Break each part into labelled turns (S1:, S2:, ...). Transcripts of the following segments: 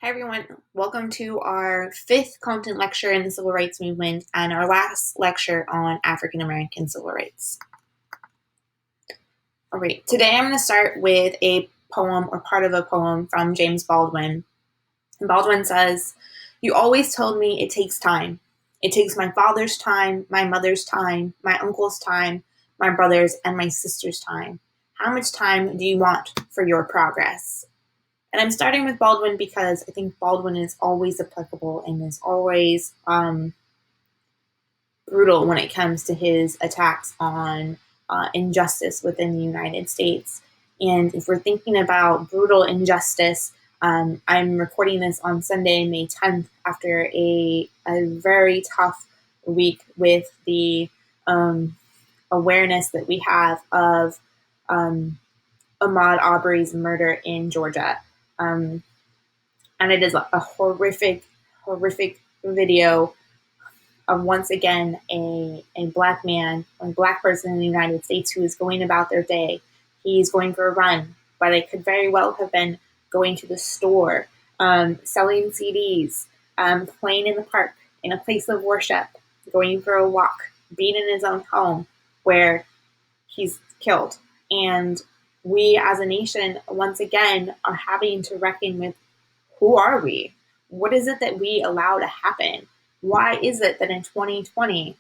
S1: Hi everyone, welcome to our fifth content lecture in the civil rights movement and our last lecture on African American civil rights. All right, today I'm going to start with a poem or part of a poem from James Baldwin. And Baldwin says, "You always told me it takes time. It takes my father's time, my mother's time, my uncle's time, my brother's and my sister's time. How much time do you want for your progress?" And I'm starting with Baldwin because I think Baldwin is always applicable and is always brutal when it comes to his attacks on injustice within the United States. And if we're thinking about brutal injustice, I'm recording this on Sunday, May 10th, after a very tough week with the awareness that we have of Ahmaud Arbery's murder in Georgia. And it is a horrific video of, once again, a black man, a black person in the United States who is going about their day. He's going for a run, but it could very well have been going to the store, selling CDs, playing in the park, in a place of worship, going for a walk, being in his own home where he's killed. And we as a nation, once again, are having to reckon with, who are we? What is it that we allow to happen? Why is it that in 2020,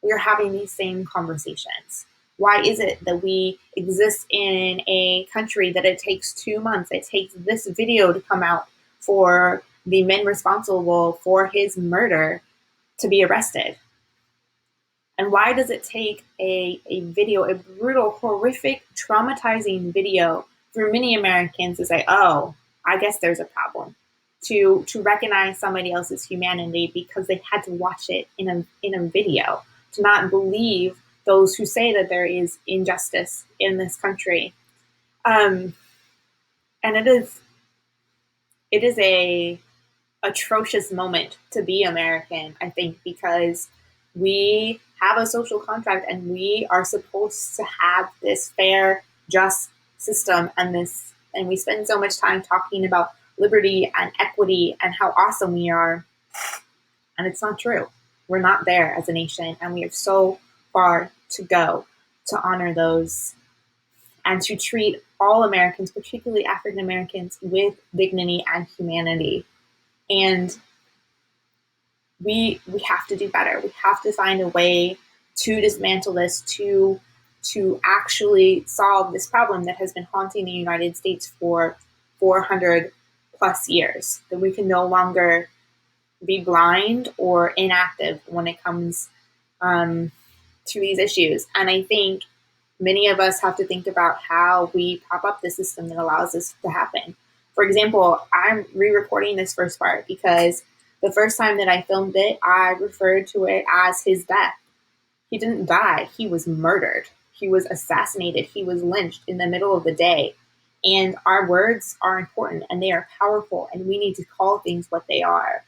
S1: we're having these same conversations? Why is it that we exist in a country that it takes 2 months, it takes this video to come out for the men responsible for his murder to be arrested? And why does it take a video, a brutal, horrific, traumatizing video for many Americans to say, oh, I guess there's a problem, to recognize somebody else's humanity because they had to watch it in a video, to not believe those who say that there is injustice in this country. And it is a atrocious moment to be American, I think, because we have a social contract and we are supposed to have this fair, just system, and we spend so much time talking about liberty and equity and how awesome we are. And it's not true. We're not there as a nation, and we have so far to go to honor those and to treat all Americans, particularly African Americans, with dignity and humanity. And we have to do better. We have to find a way to dismantle this, to actually solve this problem that has been haunting the United States for 400 plus years, that we can no longer be blind or inactive when it comes to these issues. And I think many of us have to think about how we prop up the system that allows this to happen. For example, I'm re-recording this first part because the first time that I filmed it, I referred to it as his death. He didn't die. He was murdered. He was assassinated. He was lynched in the middle of the day. And our words are important and they are powerful, and we need to call things what they are.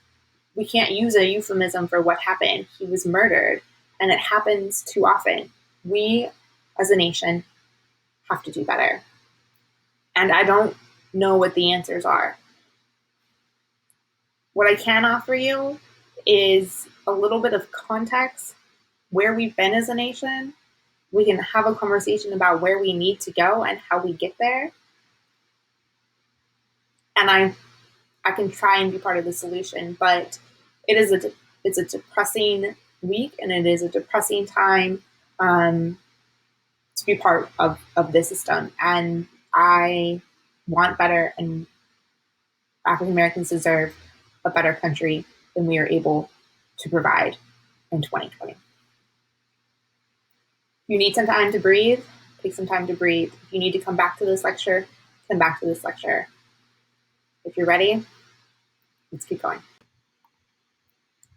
S1: We can't use a euphemism for what happened. He was murdered, and it happens too often. We, as a nation, have to do better. And I don't know what the answers are. What I can offer you is a little bit of context, where we've been as a nation. We can have a conversation about where we need to go and how we get there. And I can try and be part of the solution, but it's a depressing week, and it is a depressing time to be part of this system. And I want better, and African Americans deserve a better country than we are able to provide in 2020. You need some time to breathe, take some time to breathe. If you need to come back to this lecture, come back to this lecture. If you're ready, let's keep going.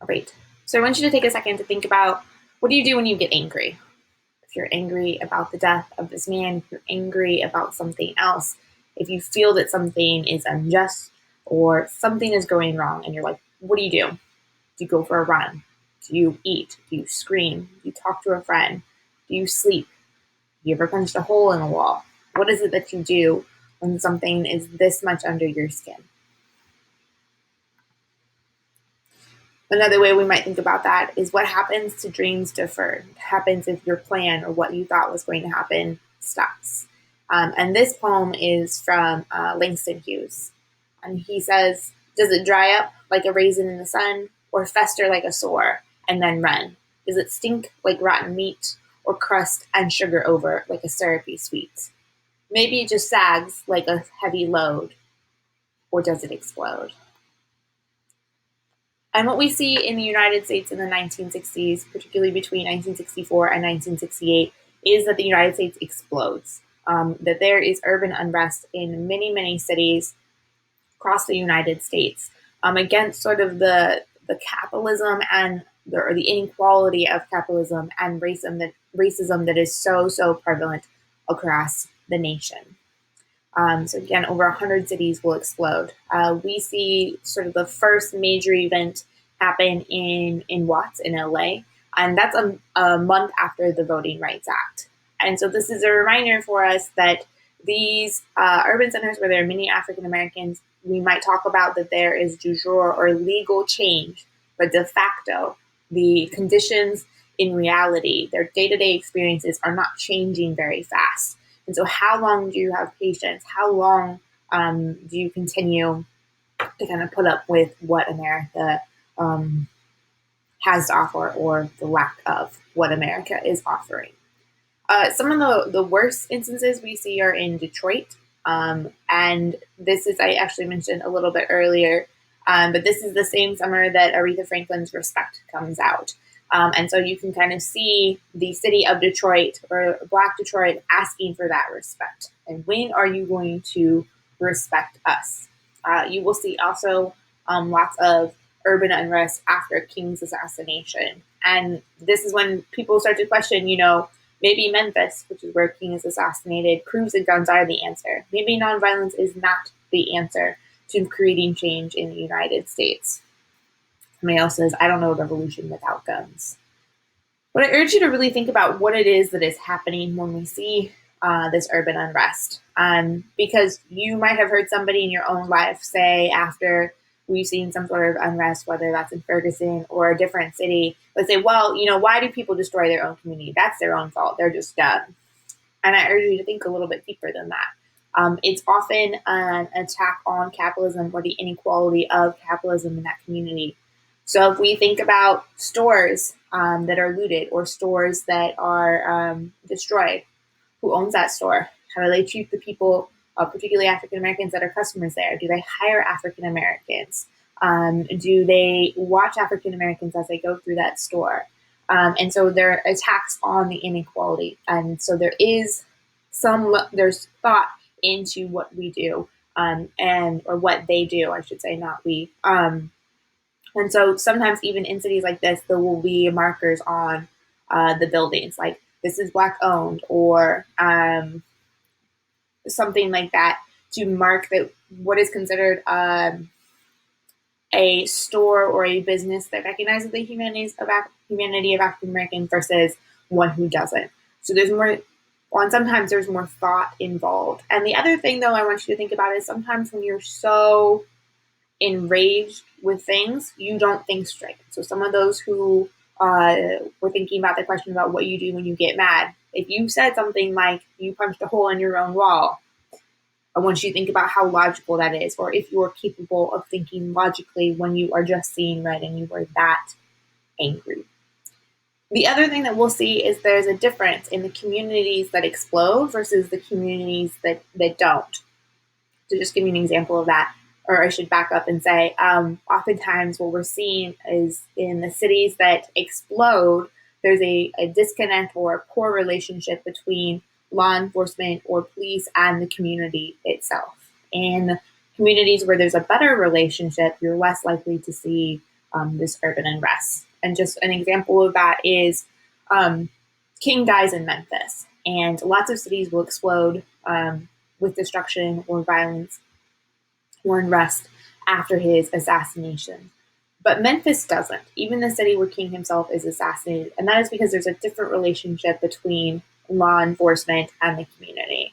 S1: All right. So I want you to take a second to think about, what do you do when you get angry? If you're angry about the death of this man, if you're angry about something else, if you feel that something is unjust or something is going wrong, and you're like, what do? Do you go for a run? Do you eat? Do you scream? Do you talk to a friend? Do you sleep? Do you ever punched a hole in the wall? What is it that you do when something is this much under your skin? Another way we might think about that is what happens to dreams deferred? What happens if your plan or what you thought was going to happen stops? And this poem is from Langston Hughes. And he says, does it dry up like a raisin in the sun or fester like a sore and then run? Does it stink like rotten meat or crust and sugar over like a syrupy sweet? Maybe it just sags like a heavy load, or does it explode? And what we see in the United States in the 1960s, particularly between 1964 and 1968, is that the United States explodes. That there is urban unrest in many, many cities across the United States against sort of the capitalism and or the inequality of capitalism and racism that is so prevalent across the nation. So again, over 100 cities will explode. We see sort of the first major event happen in Watts in LA, and that's a month after the Voting Rights Act. And so this is a reminder for us that these urban centers where there are many African Americans, we might talk about that there is du jour or legal change, but de facto, the conditions in reality, their day-to-day experiences are not changing very fast. And so how long do you have patience? How long do you continue to kind of put up with what America has to offer or the lack of what America is offering? Some of the worst instances we see are in Detroit. And this is, I actually mentioned a little bit earlier, but this is the same summer that Aretha Franklin's Respect comes out. And so you can kind of see the city of Detroit or Black Detroit asking for that respect. And when are you going to respect us? You will see also lots of urban unrest after King's assassination. And this is when people start to question, maybe Memphis, which is where King is assassinated, proves that guns are the answer. Maybe nonviolence is not the answer to creating change in the United States. Somebody else says, I don't know a revolution without guns. But I urge you to really think about what it is that is happening when we see this urban unrest. Because you might have heard somebody in your own life say after we've seen some sort of unrest, whether that's in Ferguson or a different city, let's say, well, why do people destroy their own community? That's their own fault. They're just dumb. And I urge you to think a little bit deeper than that. It's often an attack on capitalism or the inequality of capitalism in that community. So if we think about stores that are looted or stores that are destroyed, who owns that store? How do they treat the people, particularly African Americans that are customers there? Do they hire African Americans? Do they watch African Americans as they go through that store? And so there are attacks on the inequality. And so there's thought into what we do or what they do, I should say, not we. And so sometimes even in cities like this, there will be markers on the buildings, like this is Black owned or something like that, to mark that what is considered a store or a business that recognizes the humanity of African Americans versus one who doesn't. So sometimes there's more thought involved. And the other thing, though, I want you to think about is sometimes when you're so enraged with things, you don't think straight. So some of those who were thinking about the question about what you do when you get mad, if you said something like you punched a hole in your own wall, I want you to think about how logical that is, or if you're capable of thinking logically when you are just seeing red and you were that angry. The other thing that we'll see is there's a difference in the communities that explode versus the communities that don't. To just give you an example of that, or I should back up and say, oftentimes what we're seeing is in the cities that explode, there's a disconnect or a poor relationship between law enforcement or police and the community itself. In communities where there's a better relationship, you're less likely to see this urban unrest. And just an example of that is King dies in Memphis, and lots of cities will explode with destruction or violence or unrest after his assassination. But Memphis doesn't, even the city where King himself is assassinated. And that is because there's a different relationship between law enforcement and the community.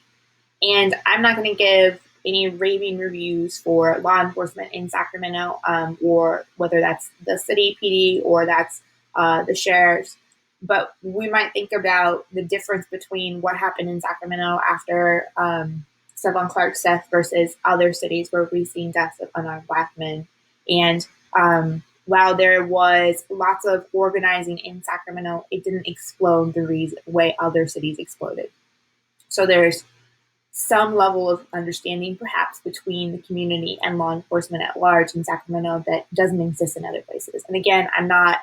S1: And I'm not going to give any raving reviews for law enforcement in Sacramento, or whether that's the city PD or that's the sheriff's. But we might think about the difference between what happened in Sacramento after Stephon Clark's death versus other cities where we've seen deaths of unarmed Black men. And while there was lots of organizing in Sacramento, it didn't explode the way other cities exploded. So there's some level of understanding, perhaps, between the community and law enforcement at large in Sacramento that doesn't exist in other places. And again, I'm not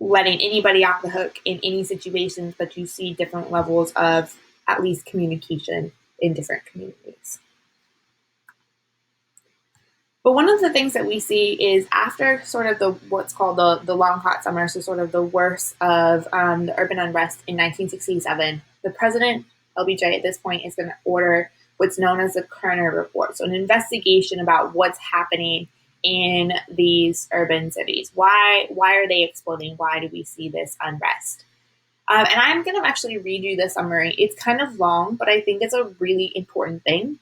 S1: letting anybody off the hook in any situations, but you see different levels of at least communication in different communities. But one of the things that we see is after sort of what's called the long hot summer, so sort of the worst of the urban unrest in 1967, the president, LBJ, at this point is going to order what's known as the Kerner Report, so an investigation about what's happening in these urban cities. Why are they exploding? Why do we see this unrest? And I'm going to actually read you the summary. It's kind of long, but I think it's a really important thing.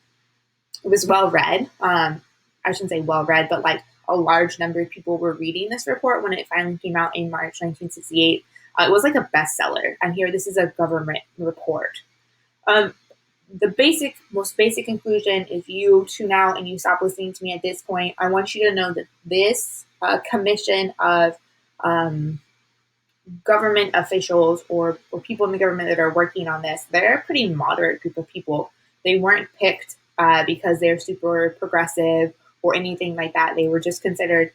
S1: It was well read. I shouldn't say well read, but like a large number of people were reading this report when it finally came out in March 1968. It was like a bestseller. And here, this is a government report. The most basic conclusion, if you tune out and you stop listening to me at this point, I want you to know that this commission of government officials or people in the government that are working on this, they're a pretty moderate group of people. They weren't picked because they're super progressive or anything like that. They were just considered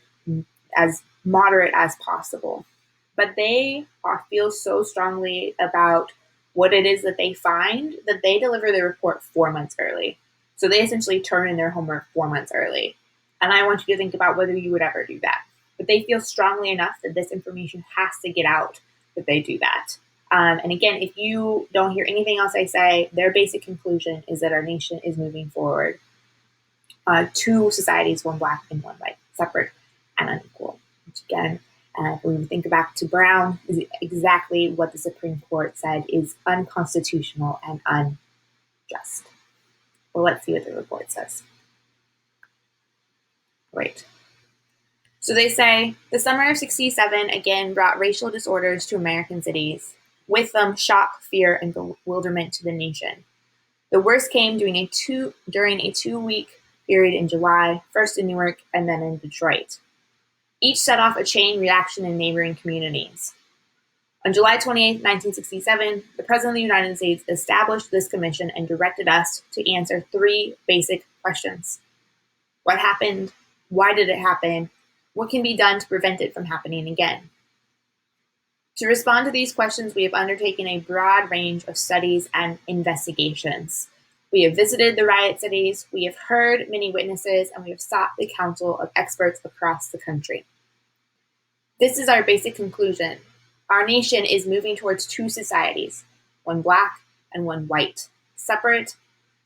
S1: as moderate as possible. But they feel so strongly about what it is that they find that they deliver the report 4 months early. So they essentially turn in their homework 4 months early. And I want you to think about whether you would ever do that. But they feel strongly enough that this information has to get out that they do that. And again, if you don't hear anything else I say, their basic conclusion is that our nation is moving forward. Two societies, one Black and one white, separate and unequal. Which again, when we think back to Brown, is exactly what the Supreme Court said is unconstitutional and unjust. Well, let's see what the report says. Great. So they say, the summer of 67 again brought racial disorders to American cities. With them, shock, fear, and bewilderment to the nation. The worst came during a 2-week period in July, first in Newark and then in Detroit. Each set off a chain reaction in neighboring communities. On July 28, 1967, the President of the United States established this commission and directed us to answer 3 basic questions. What happened? Why did it happen? What can be done to prevent it from happening again? To respond to these questions, we have undertaken a broad range of studies and investigations. We have visited the riot cities, we have heard many witnesses, and we have sought the counsel of experts across the country. This is our basic conclusion. Our nation is moving towards 2 societies, one Black and one white, separate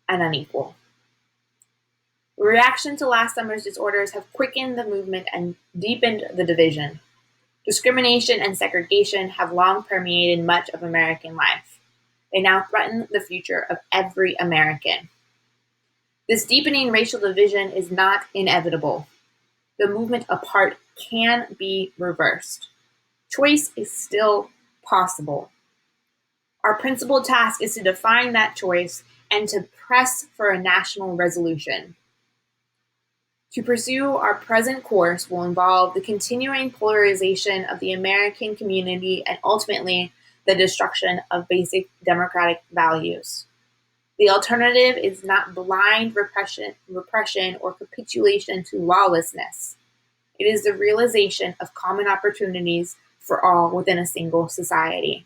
S1: and unequal. The reaction to last summer's disorders have quickened the movement and deepened the division. Discrimination and segregation have long permeated much of American life. They now threaten the future of every American. This deepening racial division is not inevitable. The movement apart can be reversed. Choice is still possible. Our principal task is to define that choice and to press for a national resolution. To pursue our present course will involve the continuing polarization of the American community and ultimately the destruction of basic democratic values. The alternative is not blind repression or capitulation to lawlessness. It is the realization of common opportunities for all within a single society.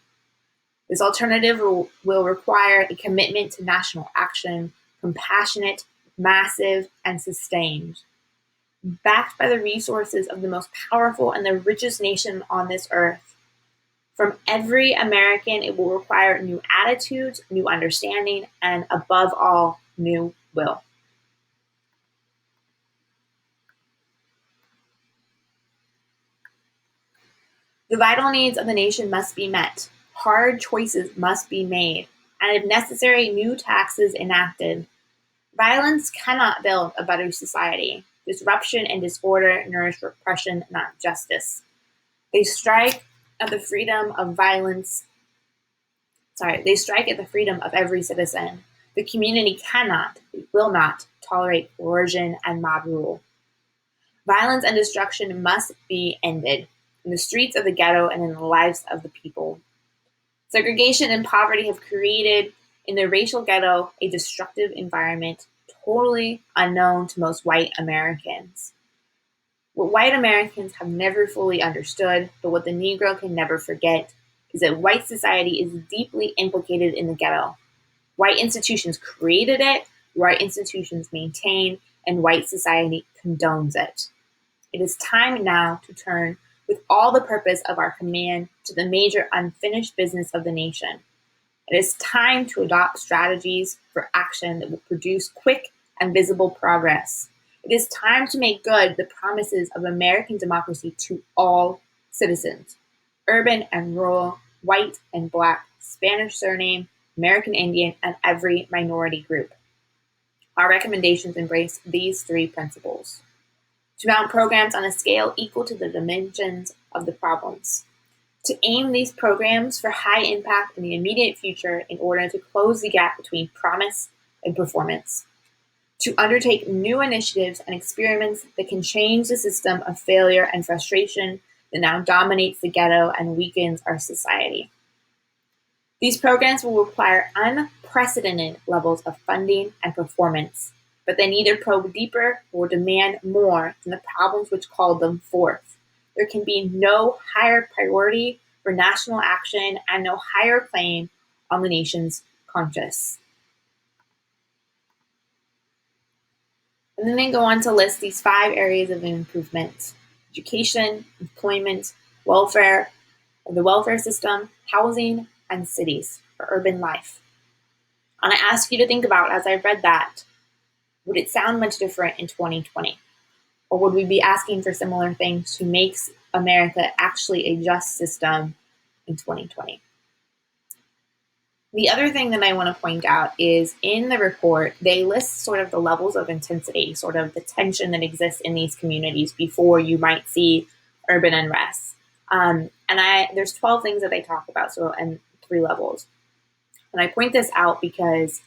S1: This alternative will require a commitment to national action, compassionate, massive, and sustained. Backed by the resources of the most powerful and the richest nation on this earth. From every American, it will require new attitudes, new understanding, and above all, new will. The vital needs of the nation must be met. Hard choices must be made. and if necessary, new taxes enacted. Violence cannot build a better society. Disruption and disorder nourish repression, not justice. They strike at the freedom of violence. They strike at the freedom of every citizen. The community cannot, will not tolerate coercion and mob rule. Violence and destruction must be ended in the streets of the ghetto and in the lives of the people. Segregation and poverty have created in the racial ghetto a destructive environment totally unknown to most white Americans. What white Americans have never fully understood, but what the Negro can never forget, is that white society is deeply implicated in the ghetto. White institutions created it, white institutions maintain, and white society condones it. It is time now to turn with all the purpose of our command to the major unfinished business of the nation. It is time to adopt strategies for action that will produce quick and visible progress. It is time to make good the promises of American democracy to all citizens, urban and rural, white and black, Spanish surname, American Indian, and every minority group. Our recommendations embrace these three principles: to mount programs on a scale equal to the dimensions of the problems, to aim these programs for high impact in the immediate future in order to close the gap between promise and performance, to undertake new initiatives and experiments that can change the system of failure and frustration that now dominates the ghetto and weakens our society. These programs will require unprecedented levels of funding and performance, but they neither probe deeper or demand more than the problems which called them forth. There can be no higher priority for national action and no higher claim on the nation's conscience. And then they go on to list these 5 areas of improvement: education, employment, welfare, the welfare system, housing, and cities for urban life. And I ask you to think about, as I read that, would it sound much different in 2020? Or would we be asking for similar things to make America actually a just system in 2020? The other thing that I want to point out is in the report, they list sort of the levels of intensity, sort of the tension that exists in these communities before you might see urban unrest. There's 12 things that they talk about, so and 3 levels. And I point this out because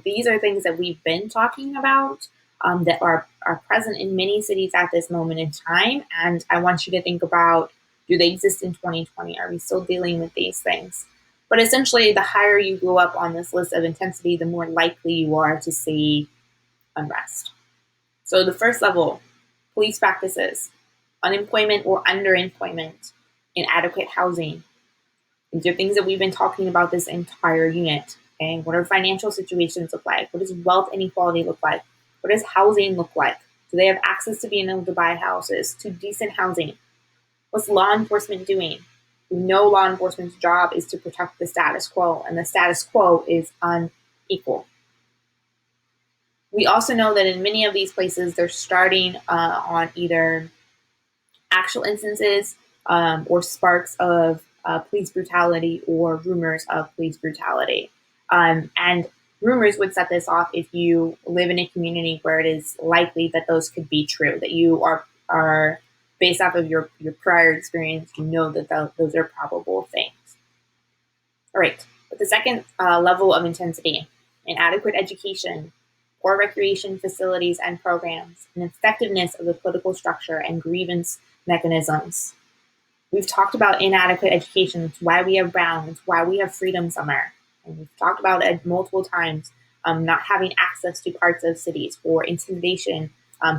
S1: these are things that we've been talking about that are present in many cities at this moment in time. And I want you to think about, do they exist in 2020? Are we still dealing with these things? But essentially, the higher you go up on this list of intensity, the more likely you are to see unrest. So the first level, police practices, unemployment or underemployment, inadequate housing. These are things that we've been talking about this entire unit. Okay? What are financial situations look like? What does wealth inequality look like? What does housing look like? Do they have access to being able to buy houses, to decent housing? What's law enforcement doing? We know law enforcement's job is to protect the status quo, and the status quo is unequal. We also know that in many of these places, they're starting on either actual instances or sparks of police brutality or rumors of police brutality. And rumors would set this off if you live in a community where it is likely that those could be true, that you are based off of your prior experience, you know that those are probable things. All right, but the second level of intensity, inadequate education, poor recreation facilities and programs, and effectiveness of the political structure and grievance mechanisms. We've talked about inadequate education. It's why we have Brown. It's why we have Freedom Summer. And we've talked about it multiple times, not having access to parts of cities, or intimidation,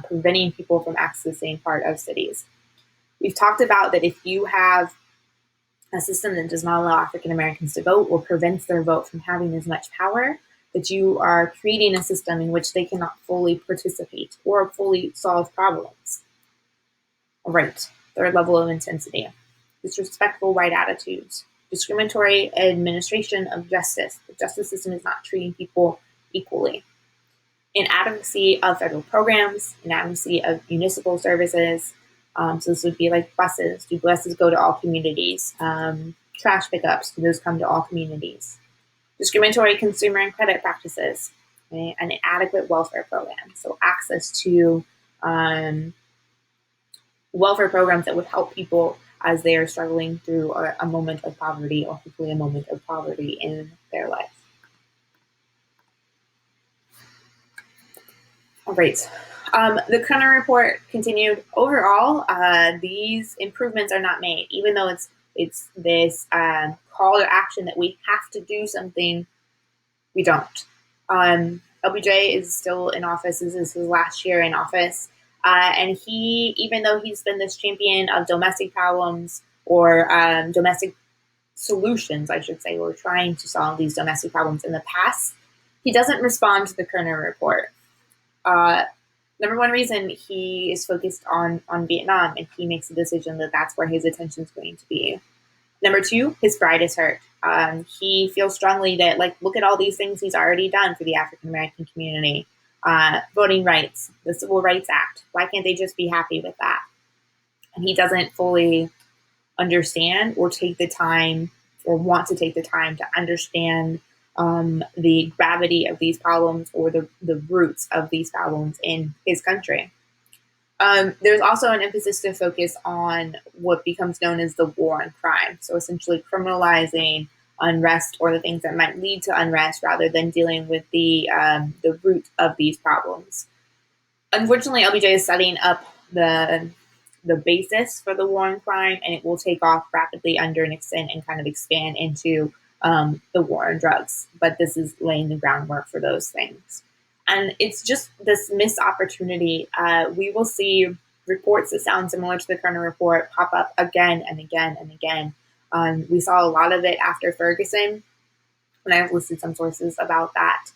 S1: preventing people from accessing part of cities. We've talked about that if you have a system that does not allow African Americans to vote or prevents their vote from having as much power, that you are creating a system in which they cannot fully participate or fully solve problems. All right, third level of intensity, disrespectful white attitudes, discriminatory administration of justice. The justice system is not treating people equally. Inadequacy of federal programs, inadequacy of municipal services. So this would be like buses. Do buses go to all communities? Trash pickups, do those come to all communities? discriminatory consumer and credit practices, okay, and inadequate welfare programs. So access to welfare programs that would help people as they are struggling through a moment of poverty, or hopefully a moment of poverty in their life. All right. The Kerner report continued. Overall, these improvements are not made, even though it's this call to action that we have to do something. We don't. LBJ is still in office. This is his last year in office, and he, even though he's been this champion of domestic problems or domestic solutions, I should say, or trying to solve these domestic problems in the past, he doesn't respond to the Kerner report. Number one reason, he is focused on Vietnam, and he makes the decision that that's where his attention is going to be. Number two, his pride is hurt. He feels strongly that, like, look at all these things he's already done for the African American community. Voting rights, the Civil Rights Act. Why can't they just be happy with that? And he doesn't fully understand or take the time or want to take the time to understand the gravity of these problems or the roots of these problems in his country. There's also an emphasis to focus on what becomes known as the war on crime. So essentially criminalizing unrest or the things that might lead to unrest rather than dealing with the root of these problems. Unfortunately, LBJ is setting up the basis for the war on crime, and it will take off rapidly under Nixon and kind of expand into the war on drugs. But this is laying the groundwork for those things. And it's just this missed opportunity. We will see reports that sound similar to the Kerner report pop up again and again and again. We saw a lot of it after Ferguson, and I've listed some sources about that.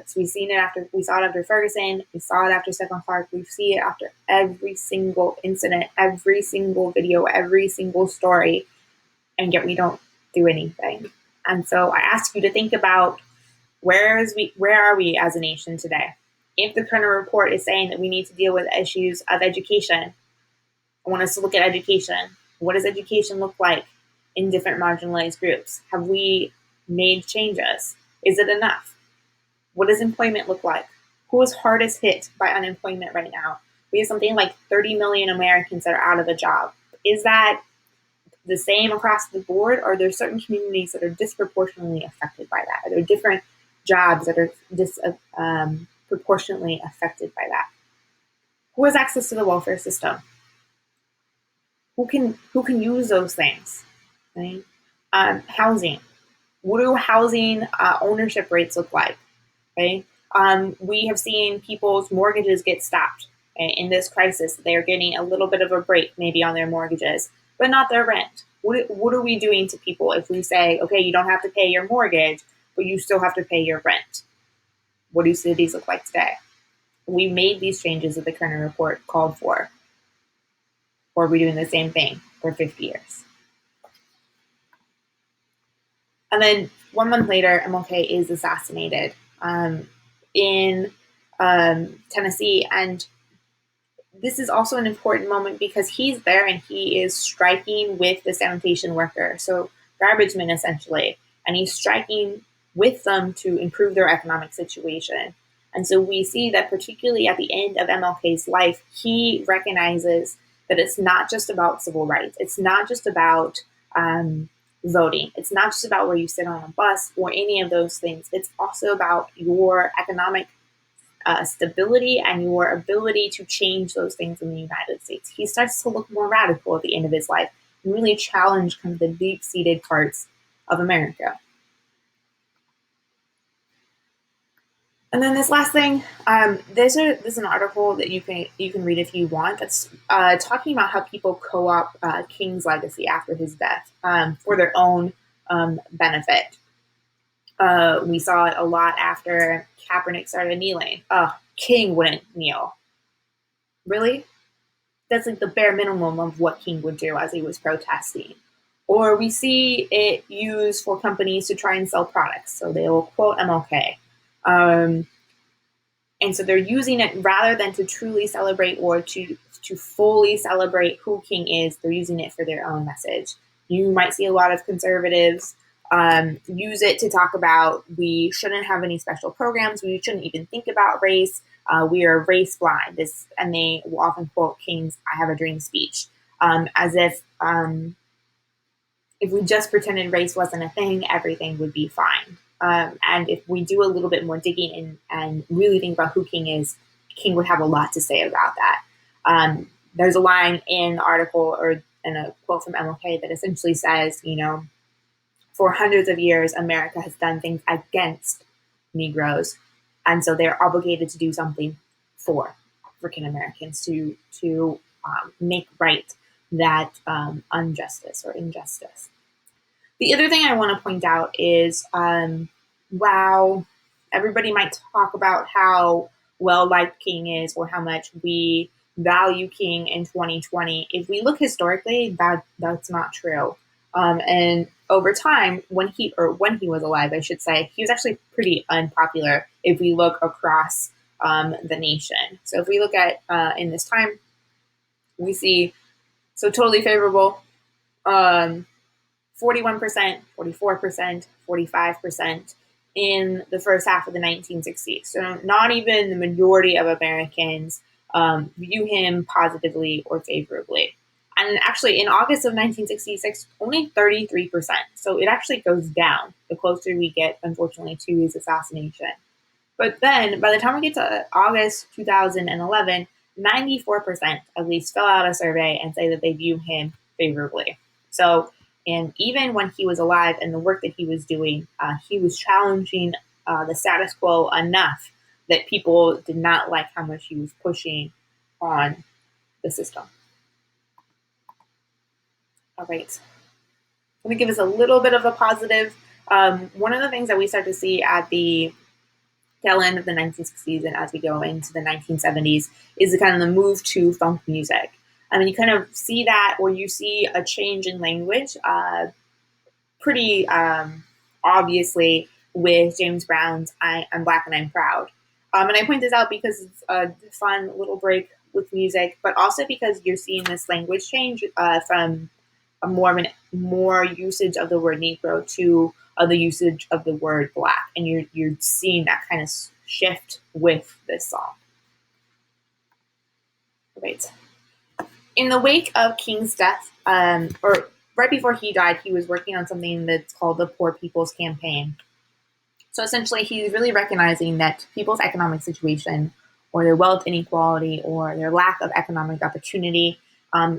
S1: So we saw it after Ferguson, we saw it after Stephon Clark, we see it after every single incident, every single video, every single story, and yet we don't do anything. And so I ask you to think about, where are we as a nation today? If the Kerner report is saying that we need to deal with issues of education, I want us to look at education. What does education look like in different marginalized groups? Have we made changes? Is it enough? What does employment look like? Who is hardest hit by unemployment right now? We have something like 30 million Americans that are out of a job. Is that the same across the board, or are there certain communities that are disproportionately affected by that? Are there different jobs that are disproportionately affected by that? Who has access to the welfare system? Who can use those things? Right? Housing. What do housing ownership rates look like? Okay? We have seen people's mortgages get stopped, okay, in this crisis. They're getting a little bit of a break maybe on their mortgages, but not their rent. What are we doing to people if we say, okay, you don't have to pay your mortgage, but you still have to pay your rent? What do cities look like today? We made these changes that the Kerner report called for. Or are we doing the same thing for 50 years? And then 1 month later, MLK is assassinated in Tennessee. And this is also an important moment because he's there and he is striking with the sanitation worker, so garbage men essentially, and he's striking with them to improve their economic situation. And so we see that particularly at the end of MLK's life, he recognizes that it's not just about civil rights. It's not just about voting. It's not just about where you sit on a bus or any of those things. It's also about your economic stability and your ability to change those things in the United States. He starts to look more radical at the end of his life and really challenge kind of the deep-seated parts of America. And then this last thing, there's an article that you can read if you want. That's talking about how people co-opt King's legacy after his death for their own benefit. We saw it a lot after Kaepernick started kneeling. King wouldn't kneel. Really? That's like the bare minimum of what King would do as he was protesting. Or we see it used for companies to try and sell products. So they will quote MLK. And so they're using it rather than to truly celebrate or to fully celebrate who King is. They're using it for their own message. You might see a lot of conservatives use it to talk about we shouldn't have any special programs. We shouldn't even think about race. We are race blind. And they will often quote King's "I Have a Dream" speech as if we just pretended race wasn't a thing, everything would be fine. And if we do a little bit more digging and really think about who King is, King would have a lot to say about that. There's a line in the article or in a quote from MLK that essentially says, for hundreds of years, America has done things against Negroes, and so they're obligated to do something for African Americans to make right that injustice. The other thing I want to point out is, while everybody might talk about how well-liked King is or how much we value King in 2020, if we look historically, that's not true. And over time, when he was alive, I should say, he was actually pretty unpopular if we look across the nation. So if we look at in this time, we see totally favorable. 41%, 44%, 45% in the first half of the 1960s. So not even the majority of Americans view him positively or favorably. And actually, in August of 1966, only 33%. So it actually goes down the closer we get, unfortunately, to his assassination. But then, by the time we get to August 2011, 94% at least fill out a survey and say that they view him favorably. So, and even when he was alive and the work that he was doing, he was challenging the status quo enough that people did not like how much he was pushing on the system. All right. Let me give us a little bit of a positive. One of the things that we start to see at the tail end of the 1960s and as we go into the 1970s is the kind of the move to funk music. I mean, you kind of see that, or you see a change in language pretty obviously with James Brown's I'm Black and I'm Proud. And I point this out because it's a fun little break with music, but also because you're seeing this language change from more usage of the word Negro to the usage of the word Black, and you're seeing that kind of shift with this song. Right. In the wake of King's death, or right before he died, he was working on something that's called the Poor People's Campaign. So essentially, he's really recognizing that people's economic situation or their wealth inequality or their lack of economic opportunity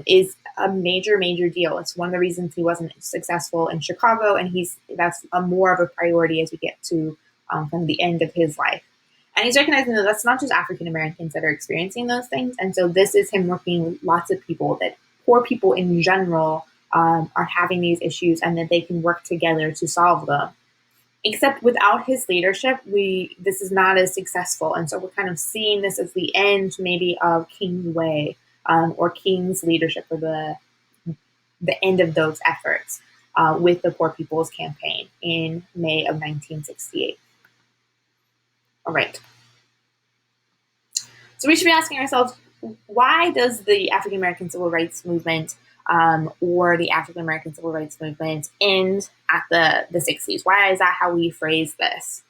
S1: is a major, major deal. It's one of the reasons he wasn't successful in Chicago, and that's more of a priority as we get to kind of the end of his life. And he's recognizing that that's not just African Americans that are experiencing those things. And so this is him working with lots of people, that poor people in general are having these issues and that they can work together to solve them. Except without his leadership, this is not as successful. And so we're kind of seeing this as the end maybe of King's way or King's leadership, or the end of those efforts with the Poor People's Campaign in May of 1968. All right. So we should be asking ourselves, why does the African American Civil Rights Movement or the African American Civil Rights Movement end at the 60s? Why is that how we phrase this?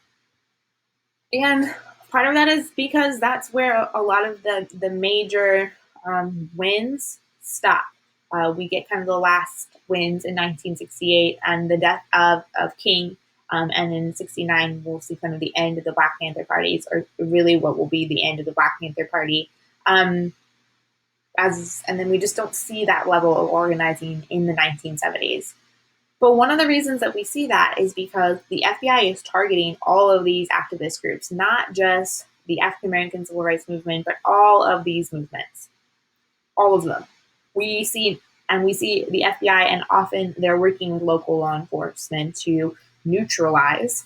S1: And part of that is because that's where a lot of the major wins stop. We get kind of the last wins in 1968 and the death of King. And in 69, we'll see kind of the end of the Black Panther parties, or really what will be the end of the Black Panther Party. And then we just don't see that level of organizing in the 1970s. But one of the reasons that we see that is because the FBI is targeting all of these activist groups, not just the African American Civil Rights Movement, but all of these movements, all of them. We see the FBI, and often they're working with local law enforcement to neutralize.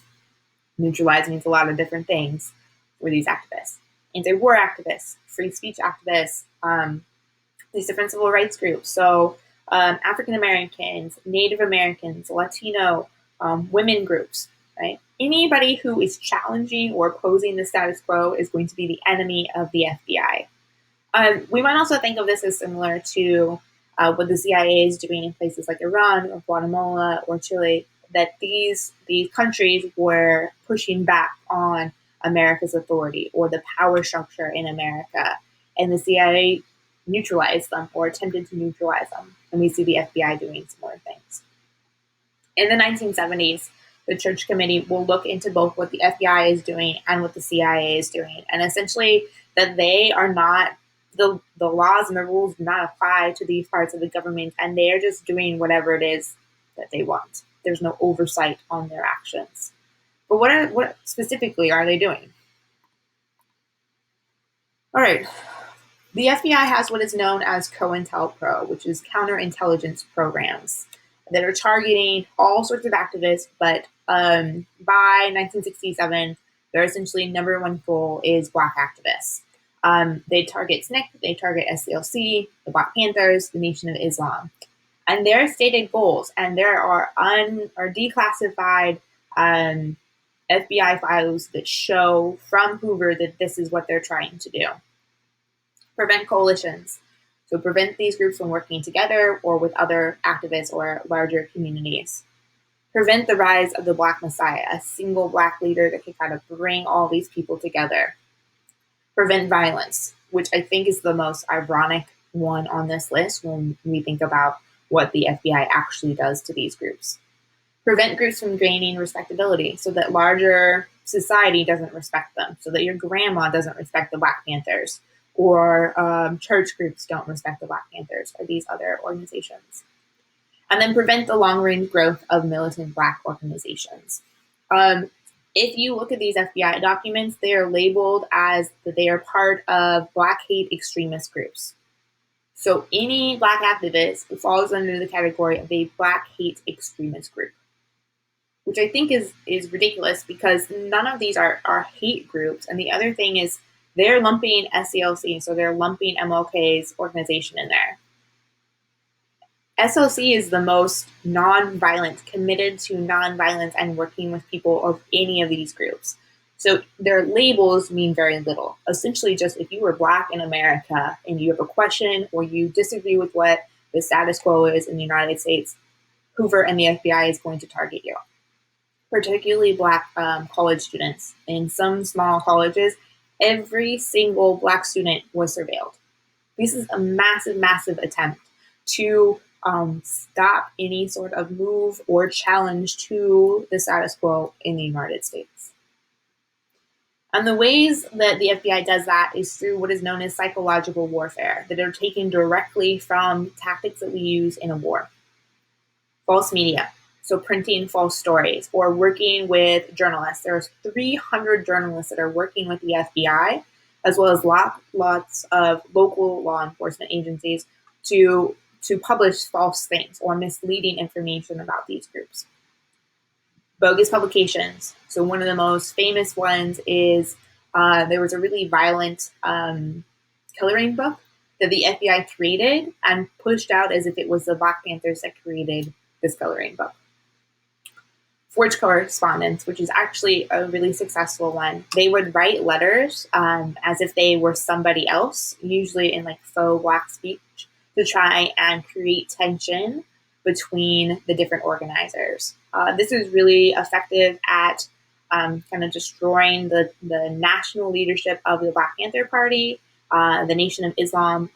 S1: Neutralize means a lot of different things for these activists. Anti-war activists, free speech activists, these different civil rights groups. So African Americans, Native Americans, Latino, women groups, right? Anybody who is challenging or opposing the status quo is going to be the enemy of the FBI. We might also think of this as similar to what the CIA is doing in places like Iran or Guatemala or Chile that these countries were pushing back on America's authority or the power structure in America, and the CIA neutralized them or attempted to neutralize them. And we see the FBI doing similar things. In the 1970s, the Church Committee will look into both what the FBI is doing and what the CIA is doing, and essentially that they are not, the laws and the rules do not apply to these parts of the government, and they are just doing whatever it is that they want. There's no oversight on their actions. But what specifically are they doing? All right. The FBI has what is known as COINTELPRO, which is counterintelligence programs that are targeting all sorts of activists, but by 1967, their essentially number one goal is Black activists. They target SNCC, they target SCLC, the Black Panthers, the Nation of Islam. And their stated goals, and there are declassified FBI files that show from Hoover that this is what they're trying to do. Prevent coalitions. So prevent these groups from working together or with other activists or larger communities. Prevent the rise of the Black Messiah, a single Black leader that can kind of bring all these people together. Prevent violence, which I think is the most ironic one on this list when we think about what the FBI actually does to these groups. Prevent groups from gaining respectability so that larger society doesn't respect them, so that your grandma doesn't respect the Black Panthers, or church groups don't respect the Black Panthers or these other organizations. And then prevent the long-range growth of militant Black organizations. If you look at these FBI documents, they are labeled as that they are part of Black hate extremist groups. So any Black activist falls under the category of a Black hate extremist group, which I think is ridiculous because none of these are hate groups. And the other thing is they're lumping SCLC, so they're lumping MLK's organization in there. SLC is the most non-violent, committed to non-violence and working with people of any of these groups. So their labels mean very little. Essentially, just if you were Black in America and you have a question or you disagree with what the status quo is in the United States, Hoover and the FBI is going to target you. Particularly Black college students. In some small colleges, every single Black student was surveilled. This is a massive, massive attempt to stop any sort of move or challenge to the status quo in the United States. And the ways that the FBI does that is through what is known as psychological warfare, that are taken directly from tactics that we use in a war. False media, so printing false stories, or working with journalists. There's 300 journalists that are working with the FBI, as well as lots of local law enforcement agencies to publish false things or misleading information about these groups. Bogus publications. So one of the most famous ones is there was a really violent coloring book that the FBI created and pushed out as if it was the Black Panthers that created this coloring book. Forged correspondence, which is actually a really successful one. They would write letters as if they were somebody else, usually in like faux Black speech, to try and create tension between the different organizers. This is really effective at kind of destroying the national leadership of the Black Panther Party. The Nation of Islam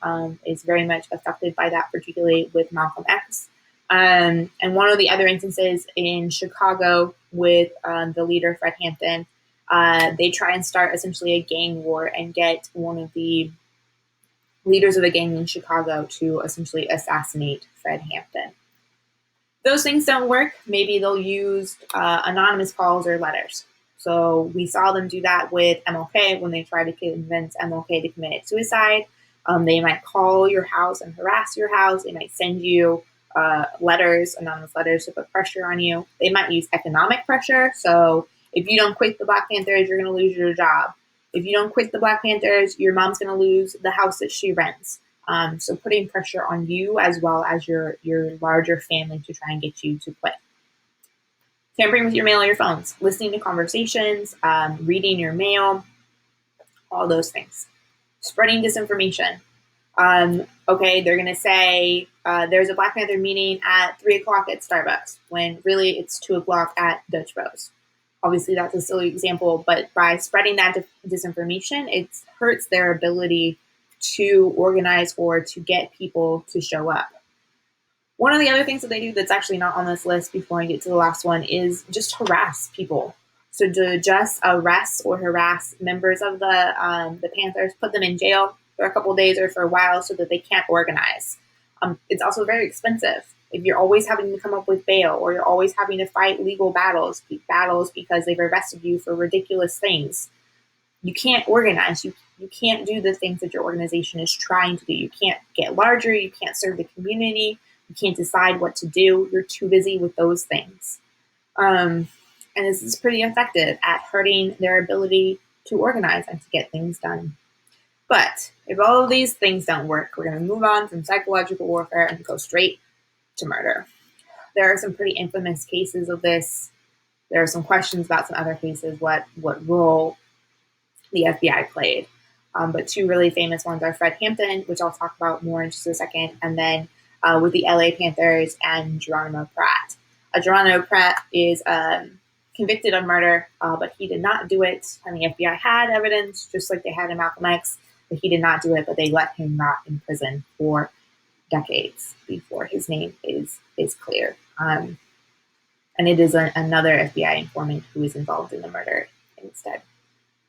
S1: is very much affected by that, particularly with Malcolm X. And one of the other instances in Chicago with the leader, Fred Hampton, they try and start essentially a gang war and get one of the leaders of a gang in Chicago to essentially assassinate Fred Hampton. Those things don't work. Maybe they'll use anonymous calls or letters. So we saw them do that with MLK when they tried to convince MLK to commit suicide. They might call your house and harass your house. They might send you letters, anonymous letters to put pressure on you. They might use economic pressure. So if you don't quit the Black Panthers, you're going to lose your job. If you don't quit the Black Panthers, your mom's going to lose the house that she rents. So putting pressure on you as well as your larger family to try and get you to quit. Tampering with your mail or your phones, listening to conversations, reading your mail, all those things. Spreading disinformation. Okay, they're going to say there's a Black Panther meeting at 3 o'clock at Starbucks when really it's 2 o'clock at Dutch Bros. Obviously, that's a silly example, but by spreading that disinformation, it hurts their ability to organize or to get people to show up. One of the other things that they do that's actually not on this list before I get to the last one is just harass people. So to just arrest or harass members of the Panthers, put them in jail for a couple of days or for a while so that they can't organize. It's also very expensive. If you're always having to come up with bail or you're always having to fight legal battles because they've arrested you for ridiculous things, you can't organize. You can't do the things that your organization is trying to do. You can't get larger. You can't serve the community. You can't decide what to do. You're too busy with those things. And this is pretty effective at hurting their ability to organize and to get things done. But if all of these things don't work, we're going to move on from psychological warfare and go straight to murder. There are some pretty infamous cases of this. There are some questions about some other cases, what role the FBI played. But two really famous ones are Fred Hampton, which I'll talk about more in just a second, and then with the LA Panthers and Geronimo Pratt. Geronimo Pratt is convicted of murder, but he did not do it. And the FBI had evidence, just like they had in Malcolm X, that he did not do it, but they let him rot in prison for decades before his name is clear. And it is another FBI informant who is involved in the murder instead.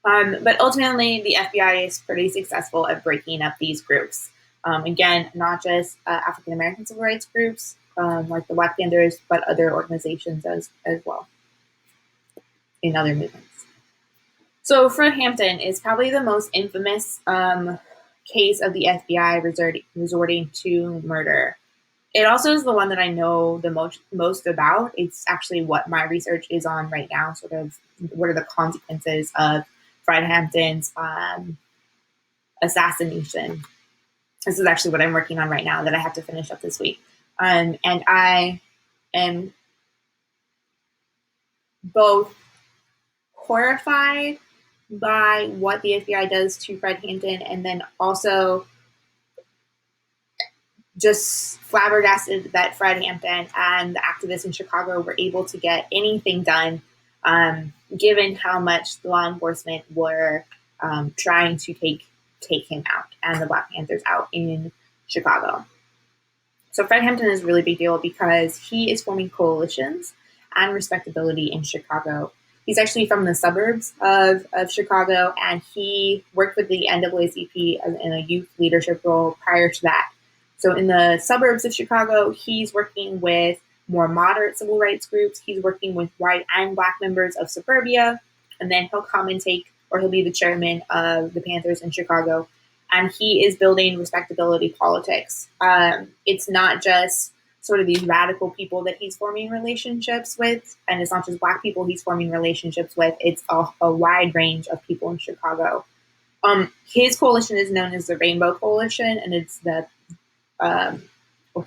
S1: But ultimately, the FBI is pretty successful at breaking up these groups. Again, not just African American civil rights groups like the Black Panthers, but other organizations as well in other movements. So Fred Hampton is probably the most infamous case of the FBI resorting to murder. It also is the one that I know the most about. It's actually what my research is on right now, sort of what are the consequences of Fred Hampton's assassination. This is actually what I'm working on right now that I have to finish up this week. And I am both horrified by what the FBI does to Fred Hampton and then also just flabbergasted that Fred Hampton and the activists in Chicago were able to get anything done, given how much the law enforcement were trying to take him out and the Black Panthers out in Chicago. So Fred Hampton is a really big deal because he is forming coalitions and respectability in Chicago. He's actually from the suburbs of Chicago, and he worked with the NAACP in a youth leadership role prior to that. So in the suburbs of Chicago, he's working with more moderate civil rights groups. He's working with white and Black members of suburbia, and then he'll be the chairman of the Panthers in Chicago. And he is building respectability politics. It's not just sort of these radical people that he's forming relationships with, and it's not just Black people he's forming relationships with. It's a wide range of people in Chicago. His coalition is known as the Rainbow Coalition, and it's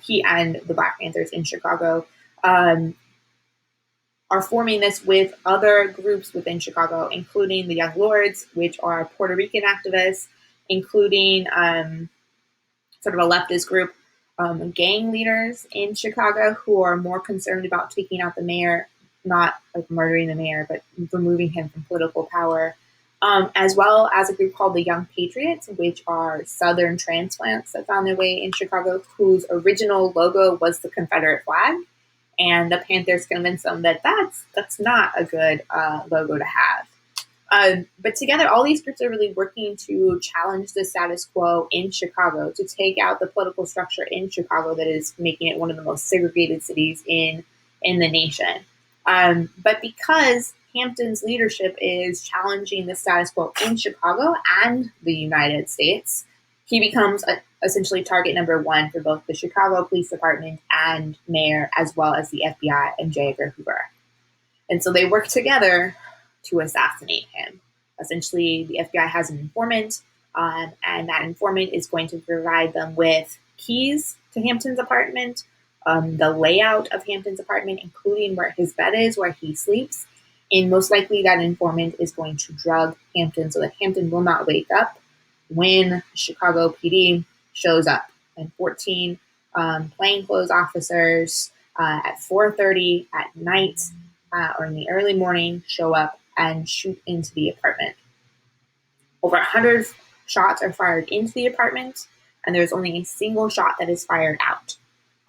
S1: he and the Black Panthers in Chicago are forming this with other groups within Chicago, including the Young Lords, which are Puerto Rican activists, including sort of a leftist group, gang leaders in Chicago who are more concerned about taking out the mayor, not like murdering the mayor, but removing him from political power, as well as a group called the Young Patriots, which are Southern transplants that found their way in Chicago, whose original logo was the Confederate flag. And the Panthers convinced them that that's not a good logo to have. But together, all these groups are really working to challenge the status quo in Chicago, to take out the political structure in Chicago that is making it one of the most segregated cities in the nation. But because Hampton's leadership is challenging the status quo in Chicago and the United States, he becomes essentially target number one for both the Chicago Police Department and mayor, as well as the FBI and J. Edgar Hoover. And so they work together to assassinate him. Essentially, the FBI has an informant, and that informant is going to provide them with keys to Hampton's apartment, the layout of Hampton's apartment, including where his bed is, where he sleeps. And most likely that informant is going to drug Hampton so that Hampton will not wake up when Chicago PD shows up, and 14 plainclothes officers at 4:30 at night or in the early morning show up and shoot into the apartment. Over 100 shots are fired into the apartment, and there's only a single shot that is fired out.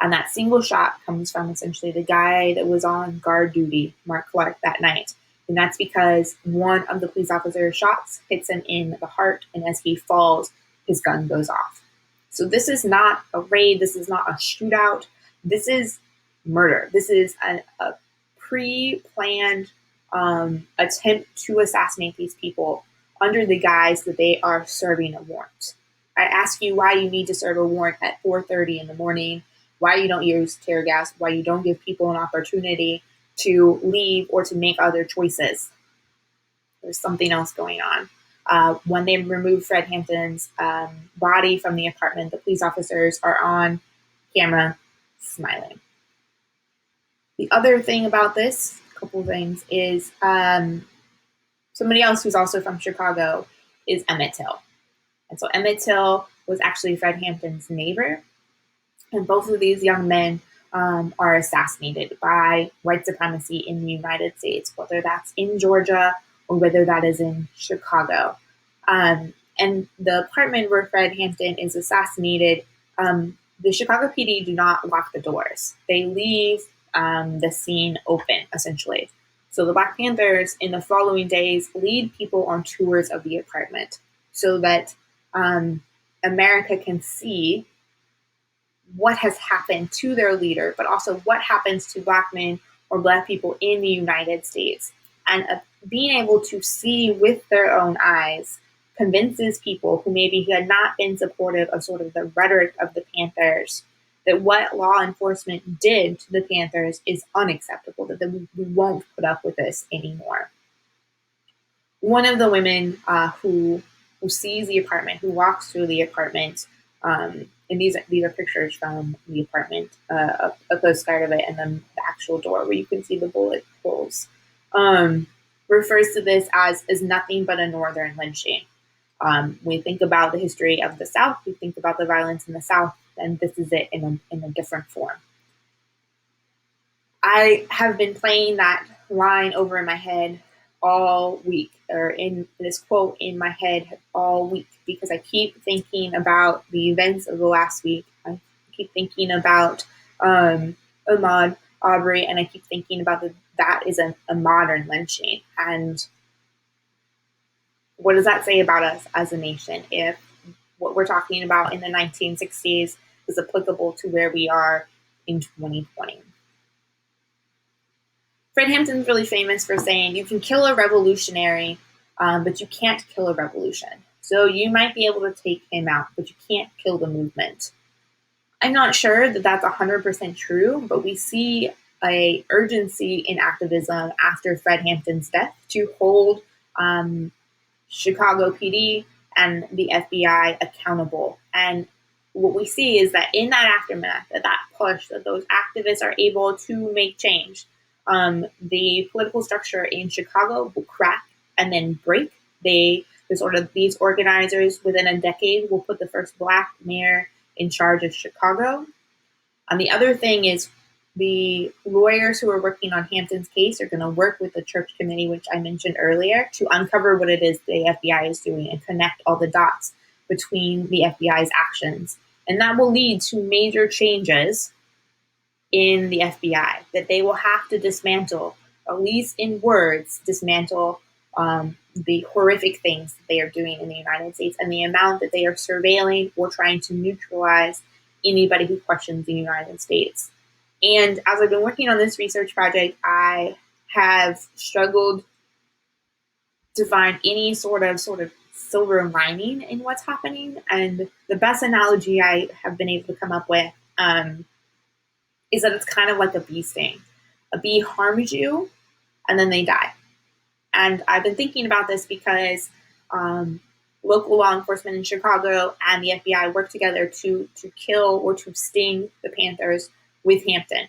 S1: And that single shot comes from essentially the guy that was on guard duty, Mark Clark, that night. And that's because one of the police officer's shots hits him in the heart, and as he falls, his gun goes off. So this is not a raid. This is not a shootout. This is murder. This is a pre-planned attempt to assassinate these people under the guise that they are serving a warrant. I ask you why you need to serve a warrant at 4:30 in the morning, why you don't use tear gas, why you don't give people an opportunity to leave or to make other choices. There's something else going on. When they remove Fred Hampton's body from the apartment, the police officers are on camera smiling. The other thing about this, a couple things, is somebody else who's also from Chicago is Emmett Till. And so Emmett Till was actually Fred Hampton's neighbor. And both of these young men are assassinated by white supremacy in the United States, whether that's in Georgia or whether that is in Chicago. And the apartment where Fred Hampton is assassinated, the Chicago PD do not lock the doors. They leave the scene open, essentially. So the Black Panthers in the following days lead people on tours of the apartment so that America can see what has happened to their leader, but also what happens to Black men or Black people in the United States. And being able to see with their own eyes convinces people who maybe had not been supportive of sort of the rhetoric of the Panthers that what law enforcement did to the Panthers is unacceptable, that we won't put up with this anymore. One of the women who sees the apartment, who walks through the apartment, and these are pictures from the apartment, a postcard of it, and then the actual door where you can see the bullet holes, refers to this as nothing but a northern lynching. We think about the history of the South, we think about the violence in the South, and this is it in a different form. I have been playing that line over in my head all week, or in this quote in my head all week, because I keep thinking about the events of the last week. I keep thinking about Ahmaud Arbery, and I keep thinking about that is a modern lynching. And what does that say about us as a nation if what we're talking about in the 1960s is applicable to where we are in 2020? Fred Hampton's really famous for saying you can kill a revolutionary, but you can't kill a revolution. So you might be able to take him out, but you can't kill the movement. I'm not sure that that's 100% true, but we see a urgency in activism after Fred Hampton's death to hold Chicago PD and the FBI accountable. And what we see is that in that aftermath, that push, that those activists are able to make change. The political structure in Chicago will crack and then break. These organizers within a decade will put the first Black mayor in charge of Chicago. And the other thing is the lawyers who are working on Hampton's case are going to work with the church committee, which I mentioned earlier, to uncover what it is the FBI is doing and connect all the dots between the FBI's actions. And that will lead to major changes in the FBI, that they will have to dismantle, at least in words, dismantle the horrific things that they are doing in the United States and the amount that they are surveilling or trying to neutralize anybody who questions the United States. And as I've been working on this research project, I have struggled to find any sort of silver lining in what's happening. And the best analogy I have been able to come up with is that it's kind of like a bee sting. A bee harms you, and then they die. And I've been thinking about this because local law enforcement in Chicago and the FBI work together to kill or to sting the Panthers with Hampton.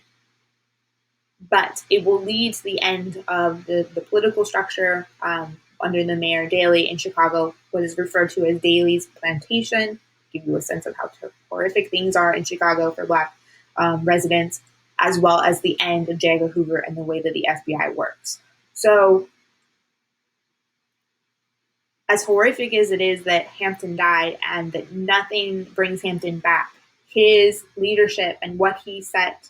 S1: But it will lead to the end of the political structure under the Mayor Daley in Chicago, what is referred to as Daley's plantation. give you a sense of how horrific things are in Chicago for Black residents, as well as the end of J. Edgar Hoover and the way that the FBI works. So, as horrific as it is that Hampton died and that nothing brings Hampton back, his leadership and what he set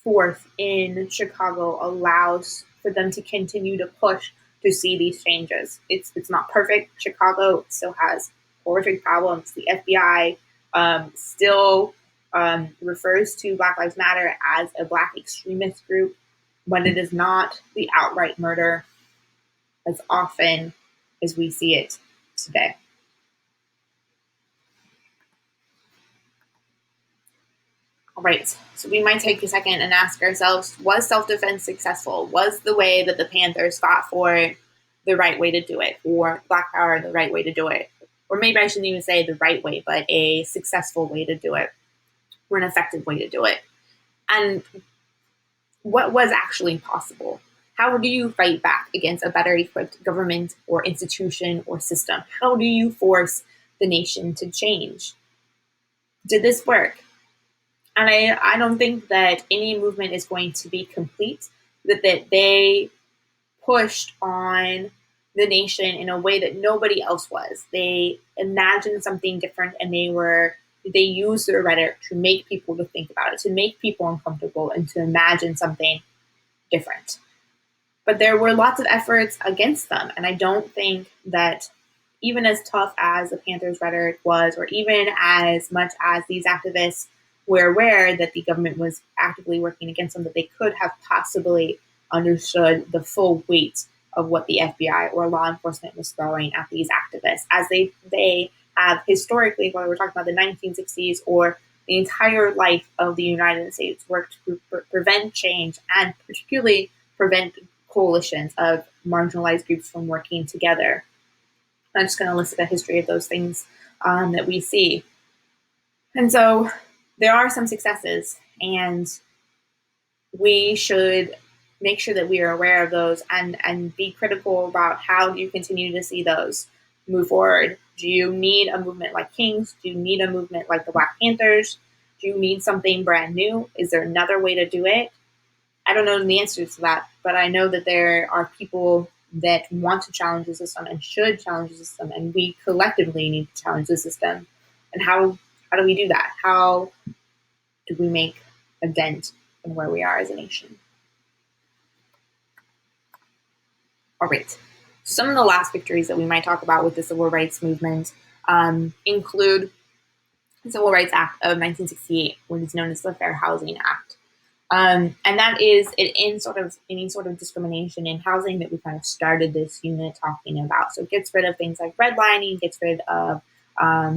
S1: forth in Chicago allows for them to continue to push to see these changes. It's not perfect. Chicago still has horrific problems. The FBI still refers to Black Lives Matter as a Black extremist group when it is not the outright murder as often as we see it today. All right, so we might take a second and ask ourselves, was self-defense successful? Was the way that the Panthers fought for it the right way to do it? Or Black Power the right way to do it? Or maybe I shouldn't even say the right way, but a successful way to do it, or an effective way to do it. And what was actually possible? How do you fight back against a better equipped government or institution or system? How do you force the nation to change? Did this work? And I don't think that any movement is going to be complete, that they pushed on the nation in a way that nobody else was. They imagined something different, and they used their rhetoric to make people to think about it, to make people uncomfortable, and to imagine something different. But there were lots of efforts against them, and I don't think that even as tough as the Panthers' rhetoric was, or even as much as these activists were aware that the government was actively working against them, that they could have possibly understood the full weight of what the FBI or law enforcement was throwing at these activists, as they have historically, whether we're talking about the 1960s or the entire life of the United States, worked to prevent change and particularly prevent coalitions of marginalized groups from working together. I'm just going to list a history of those things that we see. And so there are some successes, and we should make sure that we are aware of those and be critical about how do you continue to see those move forward. Do you need a movement like Kings? Do you need a movement like the Black Panthers? Do you need something brand new? Is there another way to do it? I don't know the answers to that, but I know that there are people that want to challenge the system and should challenge the system, and we collectively need to challenge the system. And how do we do that? How do we make a dent in where we are as a nation? All right. Some of the last victories that we might talk about with the civil rights movement include the Civil Rights Act of 1968, what is known as the Fair Housing Act. And that is it ends sort of any sort of discrimination in housing that we kind of started this unit talking about. So it gets rid of things like redlining, gets rid of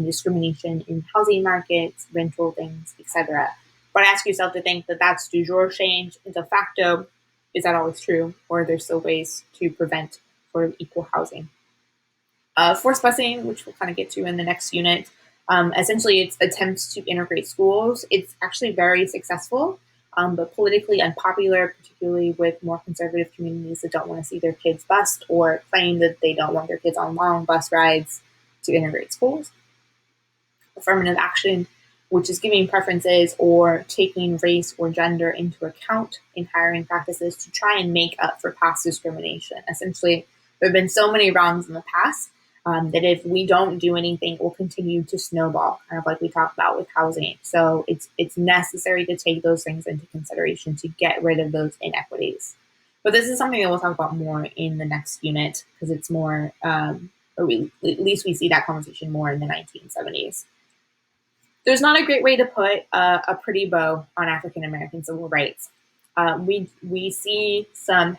S1: discrimination in housing markets, rental things, etc. But ask yourself to think that that's de jure change. De facto, is that always true? Or are there still ways to prevent sort of equal housing? Forced busing, which we'll kind of get to in the next unit, essentially it's attempts to integrate schools. It's actually very successful, but politically unpopular, particularly with more conservative communities that don't want to see their kids bused or claim that they don't want their kids on long bus rides to integrate schools. Affirmative action, which is giving preferences or taking race or gender into account in hiring practices to try and make up for past discrimination. Essentially, there have been so many wrongs in the past that if we don't do anything, it will continue to snowball, kind of like we talked about with housing. So it's necessary to take those things into consideration to get rid of those inequities. But this is something that we'll talk about more in the next unit because it's more, at least we see that conversation more in the 1970s. There's not a great way to put a pretty bow on African American civil rights. We see some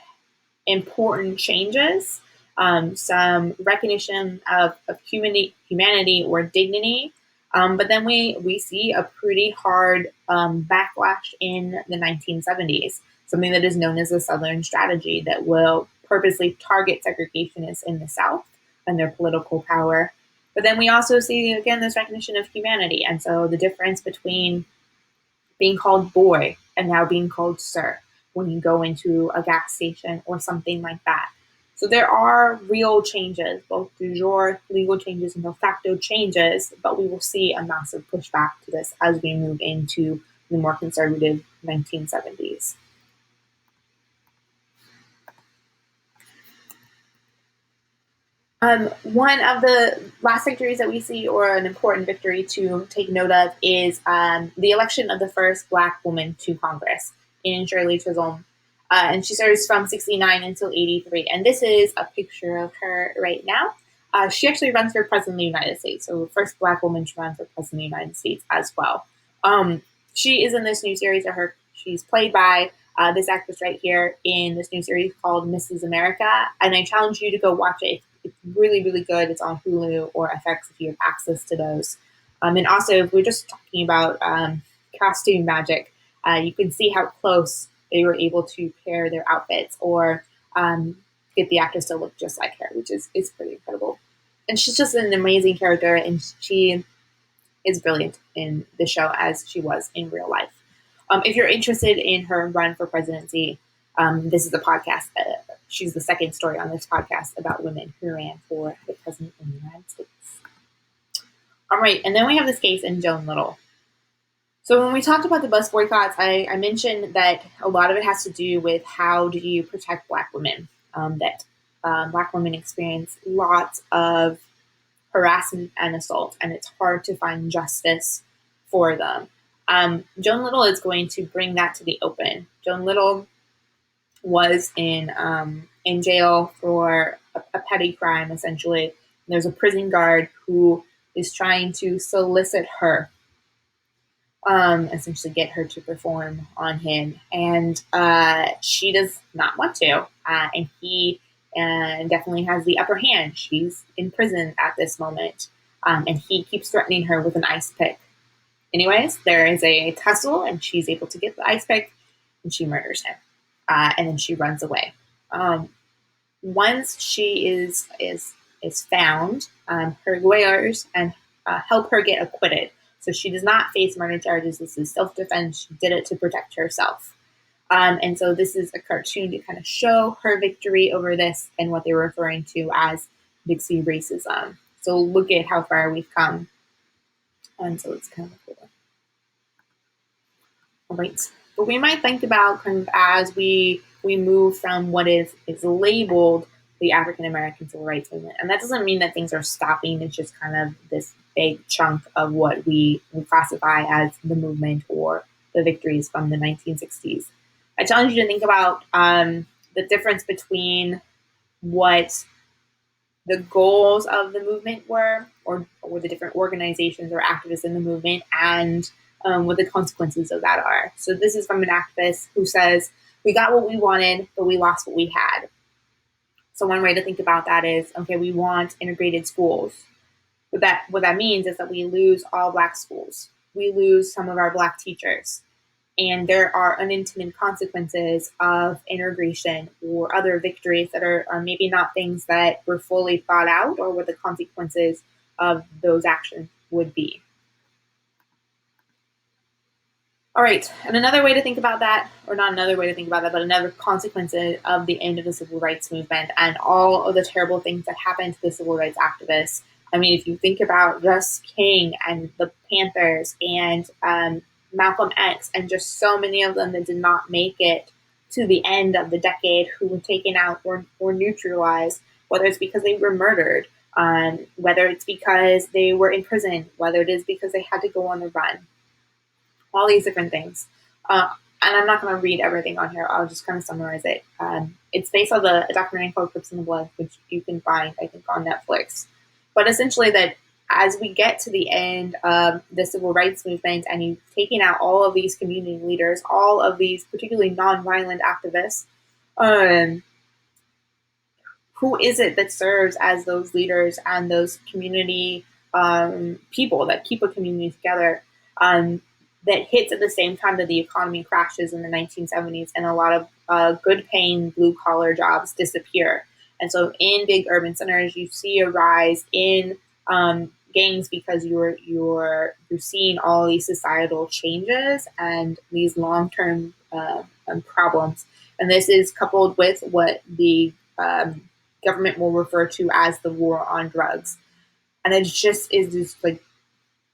S1: important changes, some recognition of humanity or dignity, but then we see a pretty hard backlash in the 1970s, something that is known as the Southern Strategy that will purposely target segregationists in the South and their political power. But then we also see, again, this recognition of humanity. And so the difference between being called boy and now being called sir when you go into a gas station or something like that. So there are real changes, both de jure legal changes and de facto changes, but we will see a massive pushback to this as we move into the more conservative 1970s. One of the last victories that we see, or an important victory to take note of, is the election of the first Black woman to Congress, in Shirley Chisholm. And she serves from 69 until 83. And this is a picture of her right now. She actually runs for president of the United States, so the first Black woman to run for president of the United States as well. She is in this new series of her. She's played by this actress right here in this new series called Mrs. America. And I challenge you to go watch it. It's really, really good. It's on Hulu or FX if you have access to those. And also, if we're just talking about costume magic, you can see how close they were able to pair their outfits or get the actress to look just like her, which is pretty incredible. And she's just an amazing character, and she is brilliant in the show as she was in real life. If you're interested in her run for presidency, this is a podcast. She's the second story on this podcast about women who ran for the president of the United States. All right, and then we have this case in Joan Little. So when we talked about the bus boycotts, I mentioned that a lot of it has to do with how do you protect Black women, that Black women experience lots of harassment and assault, and it's hard to find justice for them. Joan Little is going to bring that to the open. Joan Little was in jail for a petty crime, essentially. There's a prison guard who is trying to solicit her, essentially get her to perform on him, and she does not want to, and he definitely has the upper hand. She's in prison at this moment, and he keeps threatening her with an ice pick. Anyways, there is a tussle, and she's able to get the ice pick, and she murders him, and then she runs away. Once she is found, her lawyers and help her get acquitted. So she does not face murder charges. This is self-defense. She did it to protect herself. And so this is a cartoon to kind of show her victory over this and what they were referring to as Big C racism. So look at how far we've come. And so it's kind of cool. All right. But we might think about kind of as we move from what is labeled the African American Civil Rights Movement. And that doesn't mean that things are stopping. It's just kind of this big chunk of what we classify as the movement or the victories from the 1960s. I challenge you to think about the difference between what the goals of the movement were, or the different organizations or activists in the movement, and what the consequences of that are. So this is from an activist who says, we got what we wanted, but we lost what we had. So one way to think about that is, okay, we want integrated schools. What that means is that we lose all Black schools. We lose some of our Black teachers. And there are unintended consequences of integration or other victories that are maybe not things that were fully thought out or what the consequences of those actions would be. All right, and another way to think about that, or not another way to think about that, but another consequence of the end of the civil rights movement and all of the terrible things that happened to the civil rights activists. I mean, if you think about Russ King and the Panthers and Malcolm X and just so many of them that did not make it to the end of the decade, who were taken out or neutralized, whether it's because they were murdered, whether it's because they were in prison, whether it is because they had to go on the run. All these different things. And I'm not going to read everything on here. I'll just kind of summarize it. It's based on a documentary called Crips in the Blood, which you can find, I think, on Netflix. But essentially that as we get to the end of the civil rights movement and you've taken out all of these community leaders, all of these particularly nonviolent activists, who is it that serves as those leaders and those community people that keep a community together? That hits at the same time that the economy crashes in the 1970s and a lot of good paying blue collar jobs disappear. And so in big urban centers, you see a rise in gangs because you're seeing all these societal changes and these long-term problems. And this is coupled with what the government will refer to as the war on drugs. And it just is this like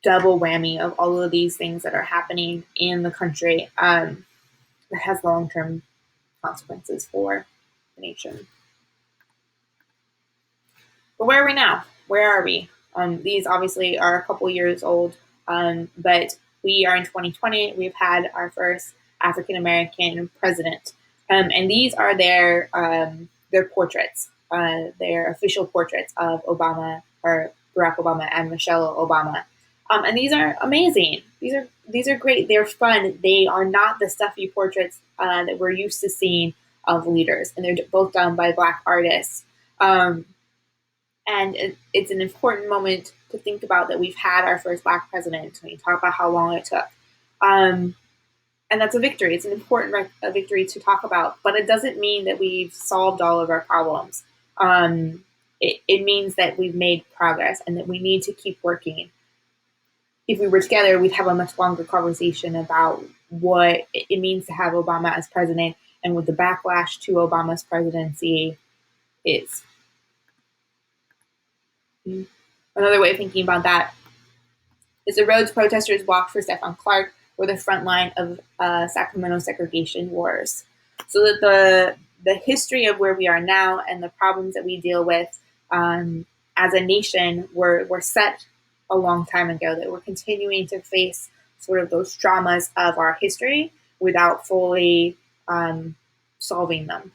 S1: double whammy of all of these things that are happening in the country that has long-term consequences for the nation. But where are we now? Where are we? These obviously are a couple years old, but we are in 2020. We've had our first African American president, and these are their portraits, their official portraits of Obama or Barack Obama and Michelle Obama. And these are amazing. These are great. They're fun. They are not the stuffy portraits that we're used to seeing of leaders, and they're both done by Black artists. And it's an important moment to think about that we've had our first Black president. When you talk about how long it took, and that's a victory. It's an important victory to talk about, but it doesn't mean that we've solved all of our problems. It means that we've made progress and that we need to keep working. If we were together, we'd have a much longer conversation about what it means to have Obama as president and what the backlash to Obama's presidency is. Another way of thinking about that is the roads protesters walked for Stephon Clark were the front line of Sacramento segregation wars. So that the history of where we are now and the problems that we deal with as a nation were set a long time ago, that we're continuing to face sort of those traumas of our history without fully solving them.